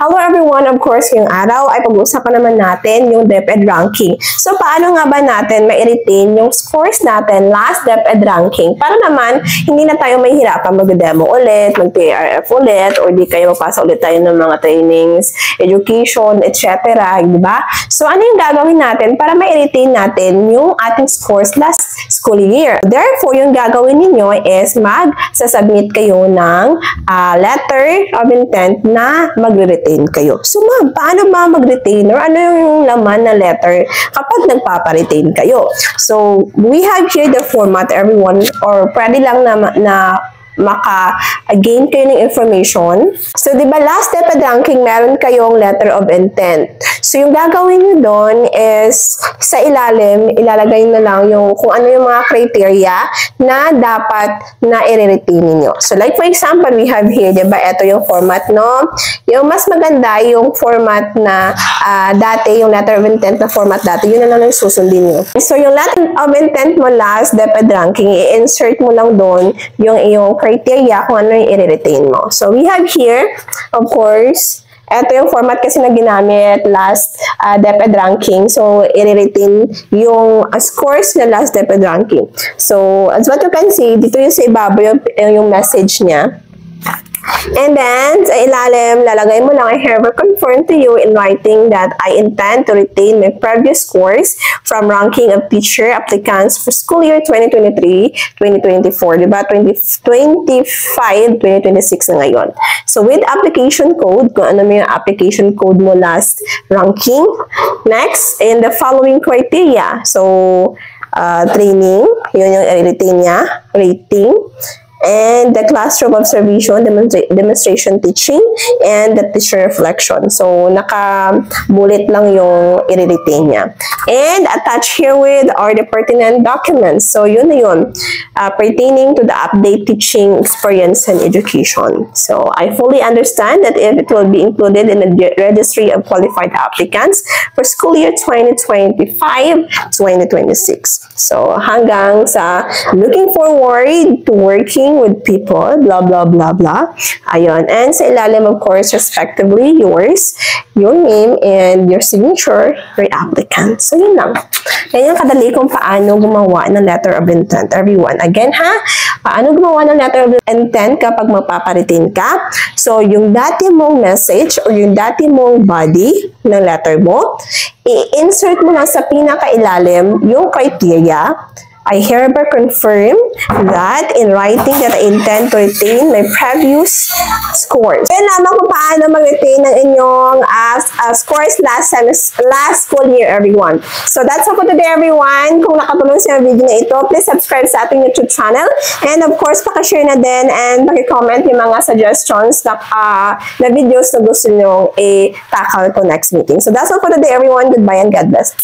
Hello everyone! Of course, ngayong araw ay pag-uusapan naman natin yung DepEd ranking. So, paano nga ba natin ma-retain yung scores natin last DepEd ranking? Para naman, hindi na tayo mahihirapan mag-demo ulit, mag-TRF ulit, or di kayo magpasa ulit tayo ng mga trainings, education, etc. Diba? So, ano yung gagawin natin para ma-retain natin yung ating scores last school year? Therefore, yung gagawin ninyo is mag-submit kayo ng letter of intent na magre-retain kayo. So, ma'am, paano ba mag-retain or ano yung laman na letter kapag nagpapa-retain kayo? So, we have here the format, everyone, or pwede lang na maka-gain kayo ng information. So, di ba last DepEd ranking, meron kayong letter of intent. So, yung gagawin nyo doon is, sa ilalim, ilalagay na lang yung kung ano yung mga criteria na dapat na i-retain niyo. So, like for example, we have here, di ba, ito yung format, no? Yung mas maganda yung format na dati, yung letter of intent na format dati, yun na lang yung susundin nyo. So, yung letter of intent mo last DepEd ranking, i-insert mo lang doon yung iyong criteria kung ano yung i-retain mo. So, we have here, of course, ito yung format kasi na ginamit last DepEd ranking. So, i-retain yung scores na last DepEd ranking. So, as what you can see, dito yung sa ibabaw yung message niya. And then, sa ilalim, lalagay mo lang, I hereby confirm to you in writing that I intend to retain my previous scores from ranking of teacher applicants for school year 2023-2024. Diba? 2025-2026 na ngayon. So, with application code, kung ano mo yung application code mo last ranking. Next, in the following criteria. So, training, yun yung i-retain niya, rating, and the classroom observation, demonstration teaching, and the teacher reflection. So, naka-bullet lang yung i-retain niya. And attached herewith are the pertinent documents. So, yun na yun. Pertaining to the update teaching experience and education. So, I fully understand that if it will be included in the registry of qualified applicants for school year 2025-2026. So, hanggang sa looking forward to working with people, blah, blah, blah, blah. Ayun. And sa ilalim, of course, respectively, yours, your name, and your signature, your applicant. So, yun lang. Yan yung kadali kung paano gumawa ng letter of intent. Everyone, again ha, paano gumawa ng letter of intent kapag magpaparitin ka? So, yung dati mong message or yung dati mong body ng letter mo, i-insert mo lang sa pinakailalim yung criteria. I hereby confirm that in writing that I intend to retain my previous scores. Yan naman kung paano mag-retain ng inyong scores last school year, everyone. So that's all for today, everyone. Kung nakatulong sa video na ito, please subscribe sa ating YouTube channel. And of course, pakishare na din and pakicomment yung mga suggestions na videos na gusto nyo i-tackle ko next meeting. So that's all for today, everyone. Goodbye and God bless.